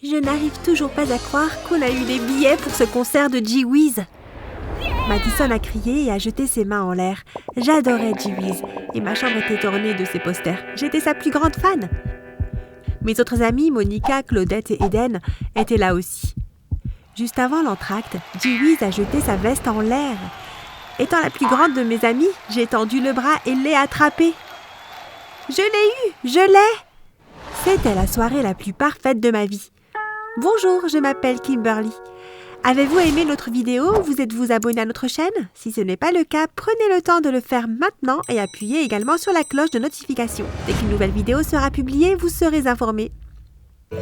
Je n'arrive toujours pas à croire qu'on a eu les billets pour ce concert de G-Wiz. Madison a crié et a jeté ses mains en l'air. J'adorais G-Wiz et ma chambre était ornée de ses posters. J'étais sa plus grande fan. Mes autres amies, Monica, Claudette et Eden, étaient là aussi. Juste avant l'entracte, G-Wiz a jeté sa veste en l'air. Étant la plus grande de mes amies, j'ai tendu le bras et l'ai attrapé. Je l'ai eu, je l'ai! C'était la soirée la plus parfaite de ma vie. Bonjour, je m'appelle Kimberly. Avez-vous aimé notre vidéo? Vous êtes-vous abonné à notre chaîne? Si ce n'est pas le cas, prenez le temps de le faire maintenant et appuyez également sur la cloche de notification. Dès qu'une nouvelle vidéo sera publiée, vous serez informés.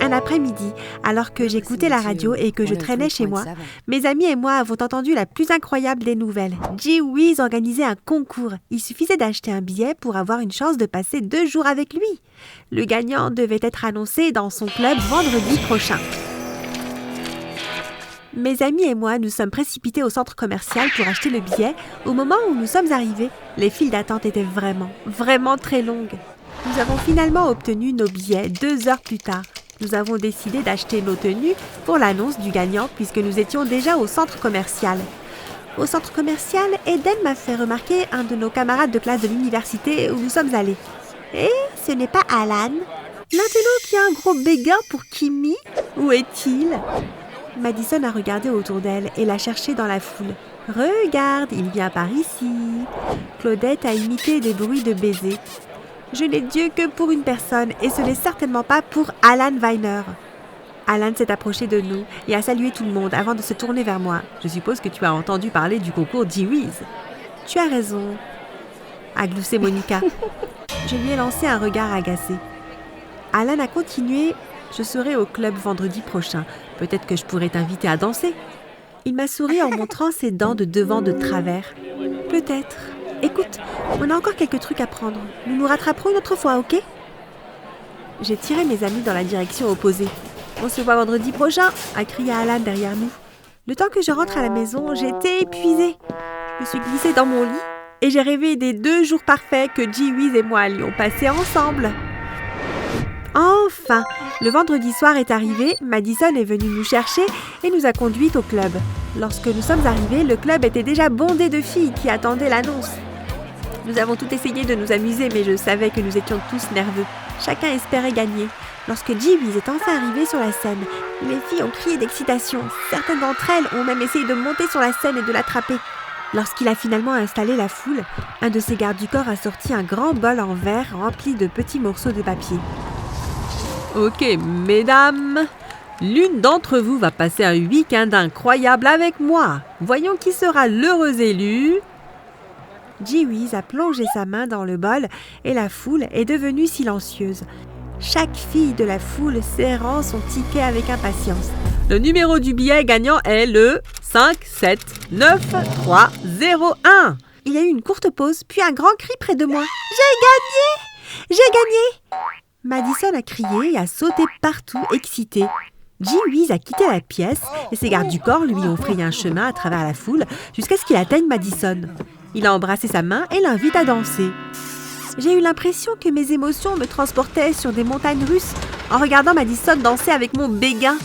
Un après-midi, alors que j'écoutais la radio et que je traînais chez moi, mes amis et moi avons entendu la plus incroyable des nouvelles. G-Wiz organisait un concours. Il suffisait d'acheter un billet pour avoir une chance de passer 2 jours avec lui. Le gagnant devait être annoncé dans son club vendredi prochain. Mes amis et moi nous sommes précipités au centre commercial pour acheter le billet. Au moment où nous sommes arrivés, les files d'attente étaient vraiment très longues. Nous avons finalement obtenu nos billets 2 heures plus tard. Nous avons décidé d'acheter nos tenues pour l'annonce du gagnant puisque nous étions déjà au centre commercial. Au centre commercial, Eden m'a fait remarquer un de nos camarades de classe de l'université où nous sommes allés. Et ce n'est pas Alan? L'un de nous qui a un gros béguin pour Kimmy? Où est-il? Madison a regardé autour d'elle et l'a cherché dans la foule. « Regarde, il vient par ici !» Claudette a imité des bruits de baisers. Je n'ai Dieu que pour une personne et ce n'est certainement pas pour Alan Weiner. Alan s'est approché de nous et a salué tout le monde avant de se tourner vers moi. « Je suppose que tu as entendu parler du concours G-Wiz. »« Tu as raison, » a gloussé Monica. Je lui ai lancé un regard agacé. Alan a continué. « Je serai au club vendredi prochain. Peut-être que je pourrais t'inviter à danser. » Il m'a souri en montrant ses dents de devant de travers. « Peut-être. Écoute, on a encore quelques trucs à prendre. Nous nous rattraperons une autre fois, ok ?» J'ai tiré mes amis dans la direction opposée. « On se voit vendredi prochain !» a crié Alan derrière nous. Le temps que je rentre à la maison, j'étais épuisée. Je me suis glissée dans mon lit et j'ai rêvé des 2 jours parfaits que G-Wiz et moi allions passer ensemble. Enfin, le vendredi soir est arrivé, Madison est venue nous chercher et nous a conduites au club. Lorsque nous sommes arrivés, le club était déjà bondé de filles qui attendaient l'annonce. Nous avons tout essayé de nous amuser, mais je savais que nous étions tous nerveux. Chacun espérait gagner. Lorsque G-Wiz est enfin arrivé sur la scène, les filles ont crié d'excitation. Certaines d'entre elles ont même essayé de monter sur la scène et de l'attraper. Lorsqu'il a finalement installé la foule, un de ses gardes du corps a sorti un grand bol en verre rempli de petits morceaux de papier. Ok, mesdames, l'une d'entre vous va passer un week-end incroyable avec moi. Voyons qui sera l'heureux élu. G-Wiz a plongé sa main dans le bol et la foule est devenue silencieuse. Chaque fille de la foule serrant son ticket avec impatience. Le numéro du billet gagnant est le 579-301. Il y a eu une courte pause, puis un grand cri près de moi. J'ai gagné! Madison a crié et a sauté partout, excitée. G-Wiz a quitté la pièce et ses gardes du corps lui ont frayé un chemin à travers la foule jusqu'à ce qu'il atteigne Madison. Il a embrassé sa main et l'invite à danser. J'ai eu l'impression que mes émotions me transportaient sur des montagnes russes en regardant Madison danser avec mon béguin.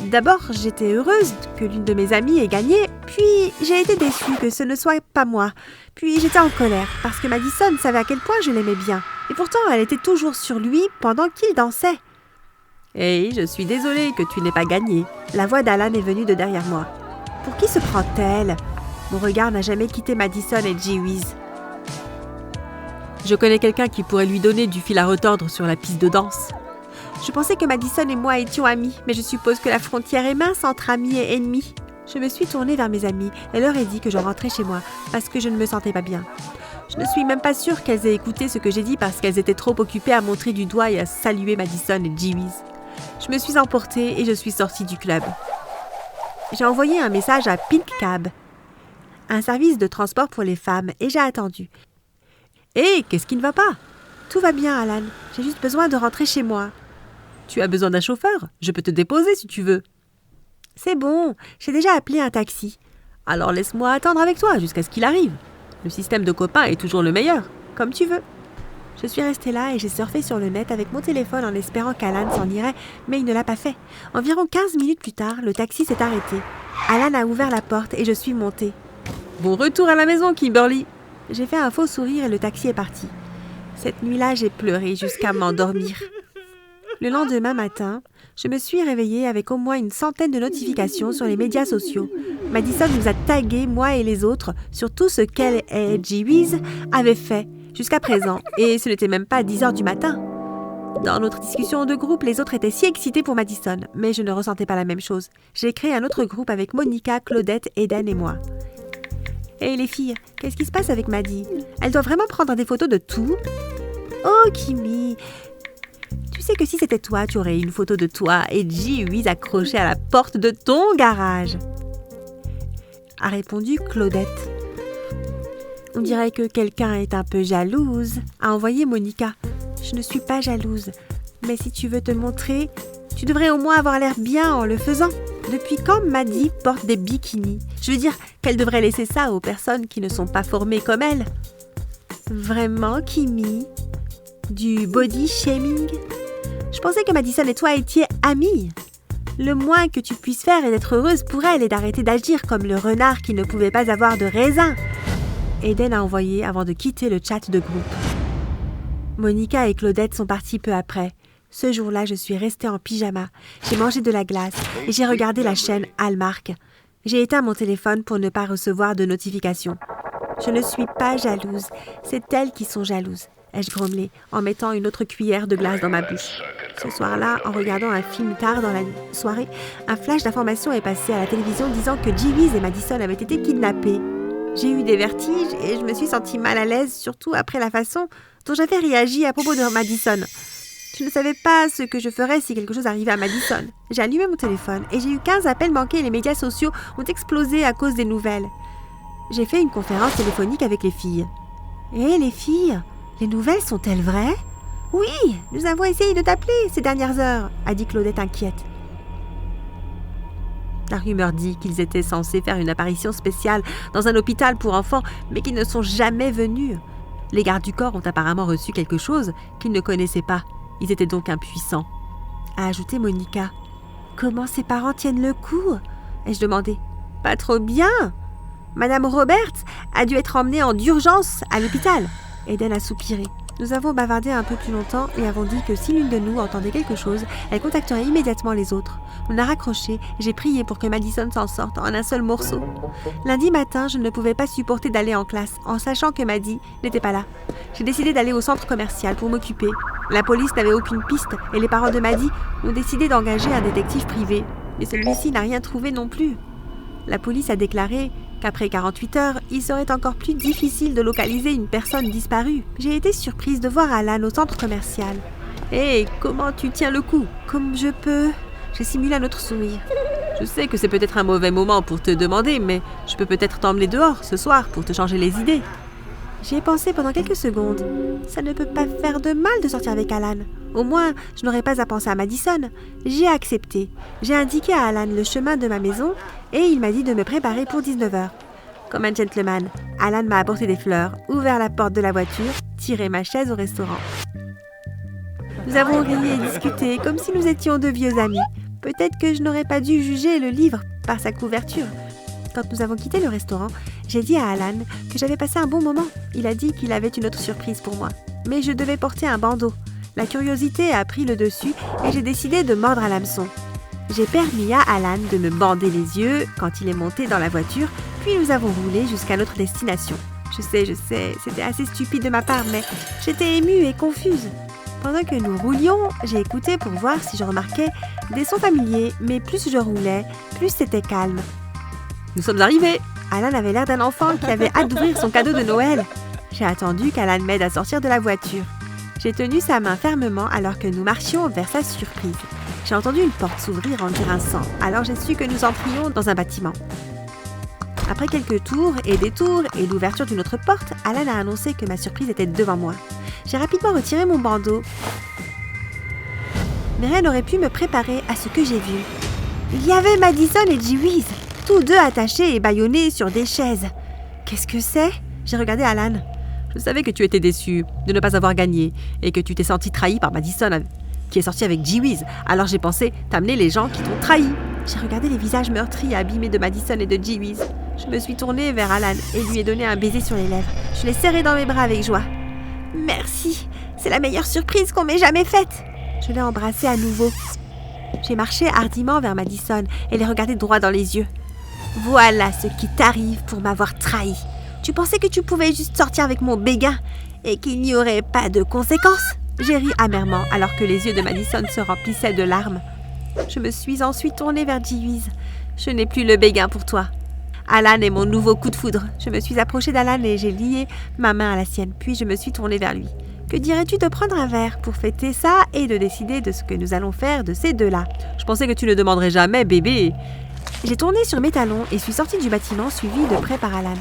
D'abord, j'étais heureuse que l'une de mes amies ait gagné, puis j'ai été déçue que ce ne soit pas moi. Puis j'étais en colère parce que Madison savait à quel point je l'aimais bien. Et pourtant, elle était toujours sur lui pendant qu'il dansait. « Hey, je suis désolée que tu n'aies pas gagné. » La voix d'Alan est venue de derrière moi. « Pour qui se prend-elle » Mon regard n'a jamais quitté Madison et G-Wiz. Je connais quelqu'un qui pourrait lui donner du fil à retordre sur la piste de danse. Je pensais que Madison et moi étions amis, mais je suppose que la frontière est mince entre amis et ennemis. Je me suis tournée vers mes amies et leur ai dit que je rentrais chez moi parce que je ne me sentais pas bien. Je ne suis même pas sûre qu'elles aient écouté ce que j'ai dit parce qu'elles étaient trop occupées à montrer du doigt et à saluer Madison et G-Wiz. Je me suis emportée et je suis sortie du club. J'ai envoyé un message à Pink Cab, un service de transport pour les femmes, et j'ai attendu. « Hé, qu'est-ce qui ne va pas ?»« Tout va bien, Alan. J'ai juste besoin de rentrer chez moi. »« Tu as besoin d'un chauffeur? Je peux te déposer si tu veux. »« C'est bon, j'ai déjà appelé un taxi. »« Alors laisse-moi attendre avec toi jusqu'à ce qu'il arrive. Le système de copains est toujours le meilleur, comme tu veux. » Je suis restée là et j'ai surfé sur le net avec mon téléphone en espérant qu'Alan s'en irait, mais il ne l'a pas fait. Environ 15 minutes plus tard, le taxi s'est arrêté. Alan a ouvert la porte et je suis montée. « Bon retour à la maison, Kimberly !» J'ai fait un faux sourire et le taxi est parti. Cette nuit-là, j'ai pleuré jusqu'à m'endormir. Le lendemain matin, je me suis réveillée avec au moins une centaine de notifications sur les médias sociaux. Madison nous a tagués, moi et les autres, sur tout ce qu'elle et G-Wiz avaient fait jusqu'à présent, et ce n'était même pas 10h du matin. Dans notre discussion de groupe, les autres étaient si excités pour Madison, mais je ne ressentais pas la même chose. J'ai créé un autre groupe avec Monica, Claudette, Eden et moi. « Hé les filles, qu'est-ce qui se passe avec Maddie? Elle doit vraiment prendre des photos de tout? » « Oh, Kimi, tu sais que si c'était toi, tu aurais une photo de toi et G-Wiz accrochée à la porte de ton garage. » A répondu Claudette. « On dirait que quelqu'un est un peu jalouse, » a envoyé Monica. « Je ne suis pas jalouse, mais si tu veux te montrer, tu devrais au moins avoir l'air bien en le faisant. Depuis quand Maddie porte des bikinis? Je veux dire qu'elle devrait laisser ça aux personnes qui ne sont pas formées comme elle. » Vraiment, Kimi? Du body shaming? Je pensais que Madison et toi étiez amies. Le moins que tu puisses faire est d'être heureuse pour elle et d'arrêter d'agir comme le renard qui ne pouvait pas avoir de raisin. Eden a envoyé avant de quitter le chat de groupe. Monica et Claudette sont parties peu après. Ce jour-là, je suis restée en pyjama. J'ai mangé de la glace et j'ai regardé la chaîne Hallmark. J'ai éteint mon téléphone pour ne pas recevoir de notifications. Je ne suis pas jalouse, c'est elles qui sont jalouses, ai-je grommelé en mettant une autre cuillère de glace dans ma bouche. Ce soir-là, en regardant un film tard dans la soirée, un flash d'information est passé à la télévision disant que G-Wiz et Madison avaient été kidnappés. J'ai eu des vertiges et je me suis sentie mal à l'aise, surtout après la façon dont j'avais réagi à propos de Madison. Je ne savais pas ce que je ferais si quelque chose arrivait à Madison. J'ai allumé mon téléphone et j'ai eu 15 appels manqués et les médias sociaux ont explosé à cause des nouvelles. J'ai fait une conférence téléphonique avec les filles. « Hé, les filles, les nouvelles sont-elles vraies? »« Oui, nous avons essayé de t'appeler ces dernières heures, » a dit Claudette inquiète. La rumeur dit qu'ils étaient censés faire une apparition spéciale dans un hôpital pour enfants, mais qu'ils ne sont jamais venus. Les gardes du corps ont apparemment reçu quelque chose qu'ils ne connaissaient pas. Ils étaient donc impuissants. A ajouté Monica. « Comment ses parents tiennent le coup ?» ai-je demandé. « Pas trop bien. Madame Roberts a dû être emmenée en d'urgence à l'hôpital. » Eden a soupiré. Nous avons bavardé un peu plus longtemps et avons dit que si l'une de nous entendait quelque chose, elle contacterait immédiatement les autres. On a raccroché et j'ai prié pour que Madison s'en sorte en un seul morceau. Lundi matin, je ne pouvais pas supporter d'aller en classe en sachant que Maddie n'était pas là. J'ai décidé d'aller au centre commercial pour m'occuper. La police n'avait aucune piste et les parents de Maddie ont décidé d'engager un détective privé. Mais celui-ci n'a rien trouvé non plus. La police a déclaré qu'après 48 heures, il serait encore plus difficile de localiser une personne disparue. J'ai été surprise de voir Alan au centre commercial. « Hé, comment tu tiens le coup ?»« Comme je peux. » J'ai simulé un autre sourire. « Je sais que c'est peut-être un mauvais moment pour te demander, mais je peux peut-être t'emmener dehors ce soir pour te changer les idées. » J'y ai pensé pendant quelques secondes. Ça ne peut pas faire de mal de sortir avec Alan. Au moins, je n'aurais pas à penser à Madison. J'ai accepté. J'ai indiqué à Alan le chemin de ma maison et il m'a dit de me préparer pour 19h. Comme un gentleman, Alan m'a apporté des fleurs, ouvert la porte de la voiture, tiré ma chaise au restaurant. Nous avons ri et discuté comme si nous étions de vieux amis. Peut-être que je n'aurais pas dû juger le livre par sa couverture. Quand nous avons quitté le restaurant, j'ai dit à Alan que j'avais passé un bon moment. Il a dit qu'il avait une autre surprise pour moi. Mais je devais porter un bandeau. La curiosité a pris le dessus et j'ai décidé de mordre à l'hameçon. J'ai permis à Alan de me bander les yeux quand il est monté dans la voiture, puis nous avons roulé jusqu'à notre destination. Je sais, c'était assez stupide de ma part, mais j'étais émue et confuse. Pendant que nous roulions, j'ai écouté pour voir si je remarquais des sons familiers, mais plus je roulais, plus c'était calme. Nous sommes arrivés. Alan avait l'air d'un enfant qui avait hâte d'ouvrir son cadeau de Noël. J'ai attendu qu'Alan m'aide à sortir de la voiture. J'ai tenu sa main fermement alors que nous marchions vers sa surprise. J'ai entendu une porte s'ouvrir en grinçant, alors j'ai su que nous entrions dans un bâtiment. Après quelques tours et détours et l'ouverture d'une autre porte, Alan a annoncé que ma surprise était devant moi. J'ai rapidement retiré mon bandeau. Mais rien n'aurait pu me préparer à ce que j'ai vu. Il y avait Madison et G-Wiz, tous deux attachés et bâillonnés sur des chaises. Qu'est-ce que c'est ? J'ai regardé Alan. Je Je savais que tu étais déçu de ne pas avoir gagné et que tu t'es senti trahi par Madison qui est sortie avec G-Wiz. Alors j'ai pensé t'amener les gens qui t'ont trahi. J'ai regardé les visages meurtris et abîmés de Madison et de G-Wiz. Je me suis tournée vers Alan et lui ai donné un baiser sur les lèvres. Je l'ai serré dans mes bras avec joie. Merci, c'est la meilleure surprise qu'on m'ait jamais faite. Je l'ai embrassé à nouveau. J'ai marché hardiment vers Madison et l'ai regardé droit dans les yeux. Voilà ce qui t'arrive pour m'avoir trahi. Tu pensais que tu pouvais juste sortir avec mon béguin et qu'il n'y aurait pas de conséquences? J'ai ri amèrement alors que les yeux de Madison se remplissaient de larmes. Je me suis ensuite tournée vers G-Wiz. Je n'ai plus le béguin pour toi. Alan est mon nouveau coup de foudre. Je me suis approchée d'Alan et j'ai lié ma main à la sienne, puis je me suis tournée vers lui. Que dirais-tu de prendre un verre pour fêter ça et de décider de ce que nous allons faire de ces deux-là? Je pensais que tu ne demanderais jamais, bébé. J'ai tourné sur mes talons et suis sortie du bâtiment suivie de près par Alan.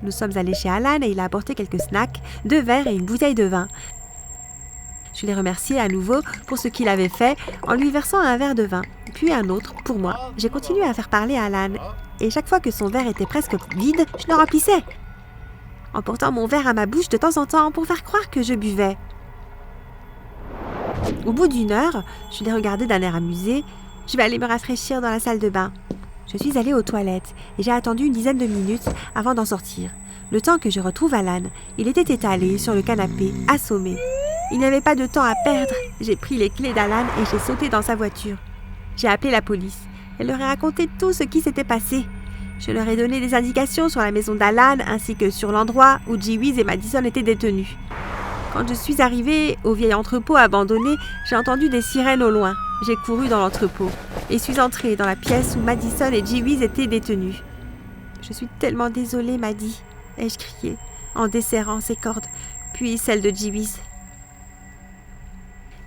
Nous sommes allés chez Alan et il a apporté quelques snacks, 2 verres et une bouteille de vin. Je l'ai remercié à nouveau pour ce qu'il avait fait en lui versant un verre de vin, puis un autre pour moi. J'ai continué à faire parler à Alan et chaque fois que son verre était presque vide, je le remplissais, en portant mon verre à ma bouche de temps en temps pour faire croire que je buvais. Au bout d'1 heure, je l'ai regardé d'un air amusé. Je vais aller me rafraîchir dans la salle de bain. Je suis allée aux toilettes et j'ai attendu une dizaine de minutes avant d'en sortir. Le temps que je retrouve Alan, il était étalé sur le canapé, assommé. Il n'y avait pas de temps à perdre. J'ai pris les clés d'Alan et j'ai sauté dans sa voiture. J'ai appelé la police. Elle leur a raconté tout ce qui s'était passé. Je leur ai donné des indications sur la maison d'Alan ainsi que sur l'endroit où G-Wiz et Madison étaient détenus. Quand je suis arrivée au vieil entrepôt abandonné, j'ai entendu des sirènes au loin. J'ai couru dans l'entrepôt et suis entrée dans la pièce où Madison et G-Wiz étaient détenus. « Je suis tellement désolée, Maddy », ai-je crié, en desserrant ses cordes, puis celles de G-Wiz.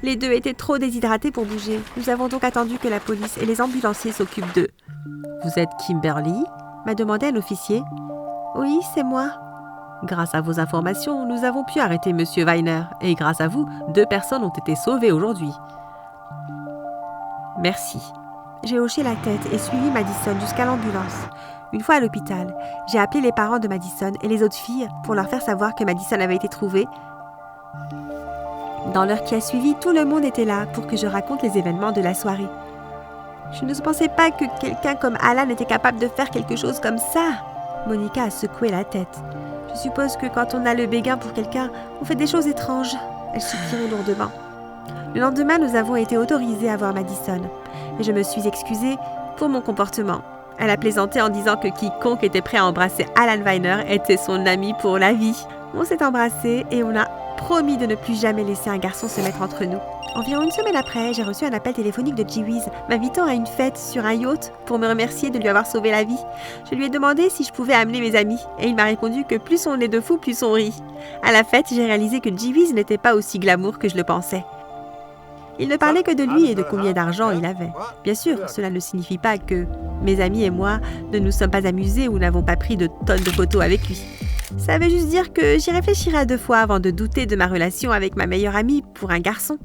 Les deux étaient trop déshydratés pour bouger. Nous avons donc attendu que la police et les ambulanciers s'occupent d'eux. « Vous êtes Kimberly ?» m'a demandé un officier. « Oui, c'est moi. » Grâce à vos informations, nous avons pu arrêter M. Weiner et grâce à vous, 2 personnes ont été sauvées aujourd'hui. Merci. J'ai hoché la tête et suivi Madison jusqu'à l'ambulance. Une fois à l'hôpital, j'ai appelé les parents de Madison et les autres filles pour leur faire savoir que Madison avait été trouvée. Dans l'heure qui a suivi, tout le monde était là pour que je raconte les événements de la soirée. Je ne pensais pas que quelqu'un comme Alan était capable de faire quelque chose comme ça. Monica a secoué la tête. Je suppose que quand on a le béguin pour quelqu'un, on fait des choses étranges. Elle soupirait lourdement. Le lendemain, nous avons été autorisés à voir Madison. Et je me suis excusée pour mon comportement. Elle a plaisanté en disant que quiconque était prêt à embrasser Alan Weiner était son ami pour la vie. On s'est embrassés et on a promis de ne plus jamais laisser un garçon se mettre entre nous. Environ 1 semaine après, j'ai reçu un appel téléphonique de G-Wiz m'invitant à une fête sur un yacht pour me remercier de lui avoir sauvé la vie. Je lui ai demandé si je pouvais amener mes amis et il m'a répondu que plus on est de fous, plus on rit. À la fête, j'ai réalisé que G-Wiz n'était pas aussi glamour que je le pensais. Il ne parlait que de lui et de combien d'argent il avait. Bien sûr, cela ne signifie pas que mes amis et moi ne nous sommes pas amusés ou n'avons pas pris de tonnes de photos avec lui. Ça veut juste dire que j'y réfléchirai à 2 fois avant de douter de ma relation avec ma meilleure amie pour un garçon.